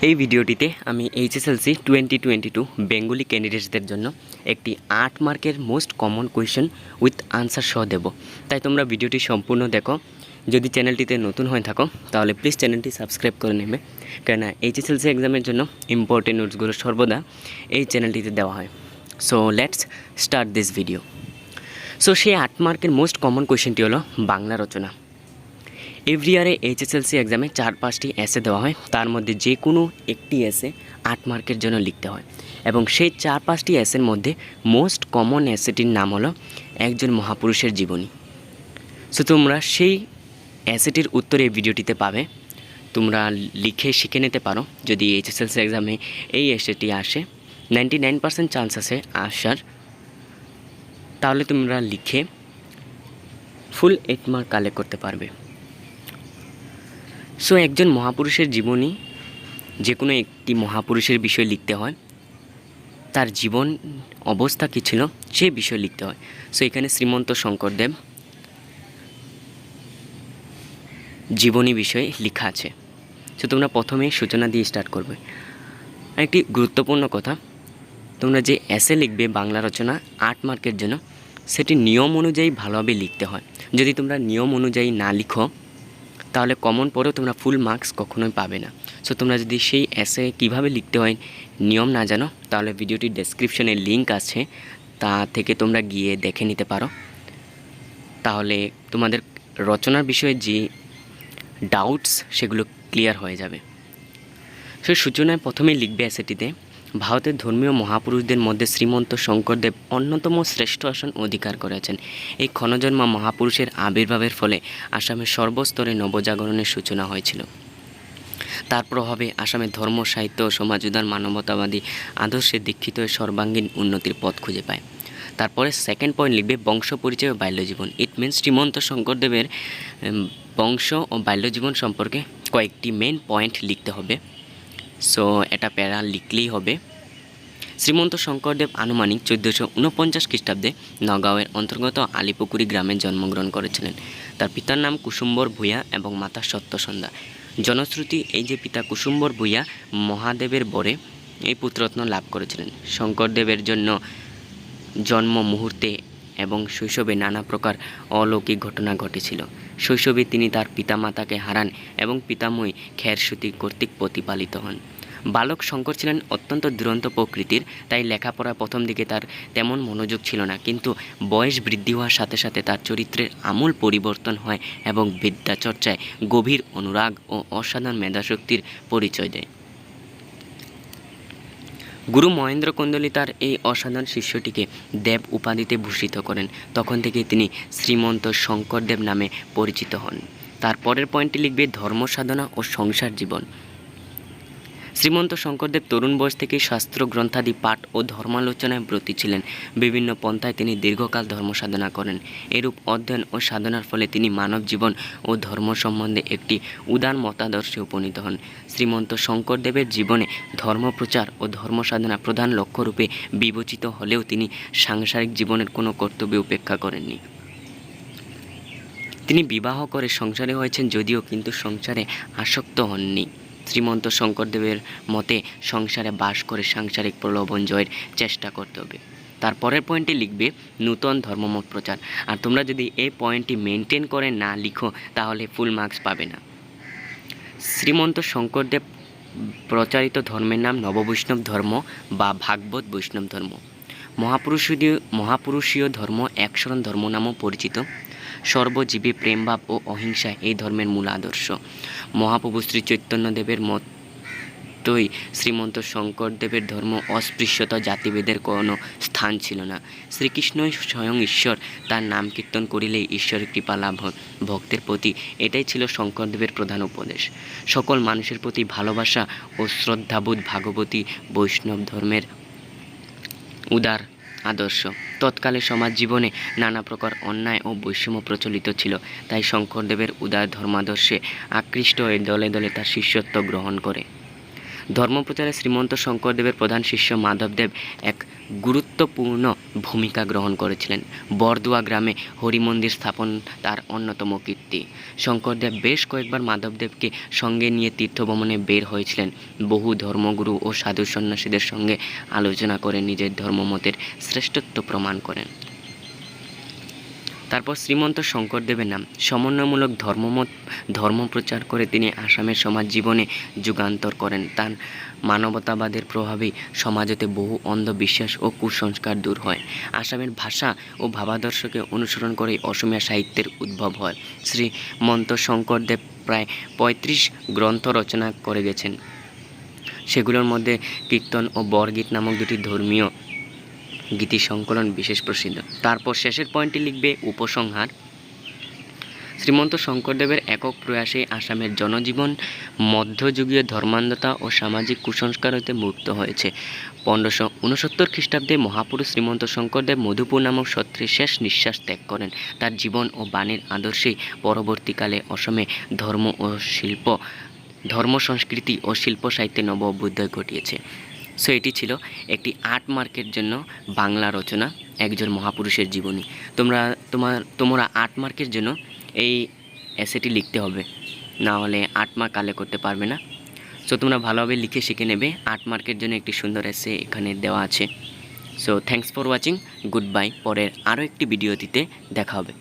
এই ভিডিওটিতে আমি HSLC-2022 বেঙ্গলি ক্যান্ডিডেটসদের জন্য একটি 8 মার্কের most common question with answer সহ দেব। তাই তোমরা ভিডিওটি সম্পূর্ণ দেখো। যদি চ্যানেলটিতে নতুন হয়ে থাকো তাহলে প্লিজ চ্যানেলটি সাবস্ক্রাইব করে নেবে, কেননা HSLC এক্সামের জন্য ইম্পর্টেন্ট নোটসগুলো সর্বদা এই চ্যানেলটিতে দেওয়া হয়। So let's start this video. So সেই 8 মার্কের মোস্ট কমন কোয়েশ্চেনটি হলো বাংলা রচনা। এভরি ইয়ারে HSLC এক্সামে 4-5টি এসে দেওয়া হয়, তার মধ্যে যে কোনো একটি এসে 8 মার্কের জন্য লিখতে হয় এবং সেই 4-5টি এসের মধ্যে মোস্ট কমন এসেটির নাম হলো একজন মহাপুরুষের জীবনী। সো তোমরা সেই এসেটির উত্তর এই ভিডিওটিতে পাবে। তোমরা লিখে শিখে নিতে পারো। যদি HSLC এক্সামে এই এসেটি আসে, 99% চান্স আছে আসার, তাহলে তোমরা লিখে ফুল 8 মার্ক কালেক্ট করতে পারবে। সো একজন মহাপুরুষের জীবনী, যে কোনো একটি মহাপুরুষের বিষয় লিখতে হয়, তার জীবন অবস্থা কী ছিল সেই বিষয় লিখতে হয়। সো এখানে শ্রীমন্ত শঙ্করদেব জীবনী বিষয়ে লেখা আছে। সো তোমরা প্রথমে সূচনা দিয়ে স্টার্ট করবে। একটি গুরুত্বপূর্ণ কথা, তোমরা যে এসে লিখবে বাংলা রচনা 8 মার্কের জন্য, সেটি নিয়ম অনুযায়ী ভালোভাবে লিখতে হয়। যদি তোমরা নিয়ম অনুযায়ী না লিখো তাহলে কমন পড়েও তোমরা ফুল মার্কস কখনোই পাবে না। সো তোমরা যদি সেই এসে কিভাবে লিখতে হয় নিয়ম না জানো, তাহলে ভিডিওটির ডেসক্রিপশনে লিঙ্ক আছে, তা থেকে তোমরা গিয়ে দেখে নিতে পারো। তাহলে তোমাদের রচনার বিষয়ে যে ডাউটস সেগুলো ক্লিয়ার হয়ে যাবে। সো সূচনায় প্রথমেই লিখবে এসেটিতে, ভারতের ধর্মীয় মহাপুরুষদের মধ্যে শ্রীমন্ত শঙ্করদেব অন্যতম শ্রেষ্ঠ আসন অধিকার করেছেন। এই ক্ষণজন্মা মহাপুরুষের আবির্ভাবের ফলে আসামের সর্বস্তরে নবজাগরণের সূচনা হয়েছিল। তার প্রভাবে আসামের ধর্ম, সাহিত্য ও সমাজ উদার মানবতাবাদী আদর্শে দীক্ষিত হয়ে সর্বাঙ্গীন উন্নতির পথ খুঁজে পায়। তারপরে সেকেন্ড পয়েন্ট লিখবে বংশ পরিচয় ও বাল্যজীবন। ইট মিনস শ্রীমন্ত শঙ্করদেবের বংশ ও বাল্যজীবন সম্পর্কে কয়েকটি মেন পয়েন্ট লিখতে হবে। সো এটা প্যারা লিখলেই হবে। শ্রীমন্ত শঙ্করদেব আনুমানিক 1449 খ্রিস্টাব্দে নগাঁওয়ের অন্তর্গত আলিপুকুরি গ্রামে জন্মগ্রহণ করেছিলেন। তার পিতার নাম কুসুম্বর ভূঁইয়া এবং মাতা সত্যসন্ধ্যা। জনশ্রুতি এই যে পিতা কুসুম্বর ভূঁইয়া মহাদেবের বরে এই পুত্ররত্ন লাভ করেছিলেন। শঙ্করদেবের জন্য জন্ম মুহূর্তে এবং শৈশবে নানা প্রকার অলৌকিক ঘটনা ঘটেছিল। শৈশবে তিনি তার পিতামাতাকে হারান এবং পিতাময়ী খেরসুতি কর্তৃক প্রতিপালিত হন। বালক শঙ্কর ছিলেন অত্যন্ত দুরন্ত প্রকৃতির, তাই লেখাপড়া প্রথম দিকে তার তেমন মনোযোগ ছিল না, কিন্তু বয়স বৃদ্ধি হওয়ার সাথে সাথে তার চরিত্রের আমূল পরিবর্তন হয় এবং বিদ্যাচর্চায় গভীর অনুরাগ ও অসাধারণ মেধাশক্তির পরিচয় দেয়। গুরু মহেন্দ্র কন্দলী তার এই অসাধারণ শিষ্যটিকে দেব উপাধিতে ভূষিত করেন। তখন থেকে তিনি শ্রীমন্ত শঙ্করদেব নামে পরিচিত হন। তার পরের পয়েন্টটি লিখবে ধর্ম সাধনা ও সংসার জীবন। শ্রীমন্ত শঙ্করদেব তরুণ বয়স থেকেই শাস্ত্র গ্রন্থাদি পাঠ ও ধর্মালোচনায় ব্রতী ছিলেন। বিভিন্ন পন্থায় তিনি দীর্ঘকাল ধর্ম সাধনা করেন। এরূপ অধ্যয়ন ও সাধনার ফলে তিনি মানব জীবন ও ধর্ম সম্বন্ধে একটি উদার মতাদর্শে উপনীত হন। শ্রীমন্ত শঙ্করদেবের জীবনে ধর্মপ্রচার ও ধর্ম সাধনা প্রধান লক্ষ্যরূপে বিবেচিত হলেও তিনি সাংসারিক জীবনের কোনো কর্তব্য উপেক্ষা করেননি। তিনি বিবাহ করে সংসারে হয়েছেন যদিও, কিন্তু সংসারে আসক্ত হননি। শ্রীমন্ত শঙ্করদেবের মতে সংসারে বাস করে সাংসারিক প্রলোভন জয়ের চেষ্টা করতে হবে। তারপরের পয়েন্টে লিখবে নূতন ধর্মমত প্রচার। আর তোমরা যদি এই পয়েন্টটি মেনটেন করে না লিখো তাহলে ফুল মার্কস পাবে না। শ্রীমন্ত শঙ্করদেব প্রচারিত ধর্মের নাম নববৈষ্ণব ধর্ম বা ভাগবত বৈষ্ণব ধর্ম। মহাপুরুষীয় ধর্ম একশরণ ধর্ম নামেও পরিচিত। সর্বজীবে প্রেমভাব ও অহিংসা এই ধর্মের মূল আদর্শ। মহাপ্রভু শ্রী চৈতন্যদেবের মতোই শ্রীমন্ত শঙ্করদেবের ধর্ম অস্পৃশ্যতা, জাতিভেদের কোনো স্থান ছিল না। শ্রীকৃষ্ণই স্বয়ং ঈশ্বর, তার নাম কীর্তন করিলেই ঈশ্বরের কৃপা লাভ হয় ভক্তের প্রতি, এটাই ছিল শঙ্করদেবের প্রধান উপদেশ। সকল মানুষের প্রতি ভালোবাসা ও শ্রদ্ধাবোধ ভাগবতী বৈষ্ণব ধর্মের উদার আদর্শ। তৎকালে সমাজ জীবনে নানা প্রকার অন্যায় ও বৈষম্য প্রচলিত ছিল, তাই শঙ্করদেবের উদার ধর্মাদর্শে আকৃষ্ট হয়ে দলে দলে তার শিষ্যত্ব গ্রহণ করে। ধর্মপ্রচারে শ্রীমন্ত শঙ্করদেবের প্রধান শিষ্য মাধবদেব এক গুরুত্বপূর্ণ ভূমিকা গ্রহণ করেছিলেন। বরদুয়া গ্রামে হরিমন্দির স্থাপন তার অন্যতম কীর্তি। শঙ্করদেব বেশ কয়েকবার মাধবদেবকে সঙ্গে নিয়ে তীর্থভ্রমণে বের হয়েছিলেন। বহু ধর্মগুরু ও সাধু সন্ন্যাসীদের সঙ্গে আলোচনা করে নিজের ধর্মমতের শ্রেষ্ঠত্ব প্রমাণ করেন। তারপর শ্রীমন্ত শঙ্করদেবের নাম সমন্বয়মূলক ধর্মপ্রচার করে তিনি আসামের সমাজ জীবনে যুগান্তর করেন। তার মানবতাবাদের প্রভাবে সমাজতে বহু অন্ধবিশ্বাস ও কুসংস্কার দূর হয়। আসামের ভাষা ও ভাবাদর্শকে অনুসরণ করে অসমীয়া সাহিত্যের উদ্ভব হয়। শ্রীমন্ত শঙ্করদেব প্রায় ৩৫ গ্রন্থ রচনা করে গেছেন। সেগুলোর মধ্যে কীর্তন ও বরগীত নামক দুটি ধর্মীয় গীতি সংকলন বিশেষ প্রসিদ্ধ। তারপর শেষের পয়েন্টটি লিখবে উপসংহার। শ্রীমন্ত শঙ্করদেবের একক প্রয়াসে আসামের জনজীবন মধ্যযুগীয় ধর্মান্ধতা ও সামাজিক কুসংস্কার হতে মুক্ত হয়েছে। 1569 খ্রিস্টাব্দে মহাপুরুষ শ্রীমন্ত শঙ্করদেব মধুপুর নামক সত্রে শেষ নিঃশ্বাস ত্যাগ করেন। তার জীবন ও বাণীর আদর্শেই পরবর্তীকালে অসমে ধর্ম সংস্কৃতি ও শিল্প সাহিত্যে নব অভ্যুদয় ঘটিয়েছে। সো এটি ছিল একটি 8 মার্কের জন্য বাংলা রচনা, একজন মহাপুরুষের জীবনী। তোমরা 8 মার্কের জন্য এই এসেটি লিখতে হবে, না হলে 8 মার্ক কালে করতে পারবে না। সো তোমরা ভালোভাবে লিখে শিখে নেবে। 8 মার্কের জন্য একটি সুন্দর এসে এখানে দেওয়া আছে। So thanks for watching, good bye. পরের আরও একটি ভিডিওটিতে দেখা হবে।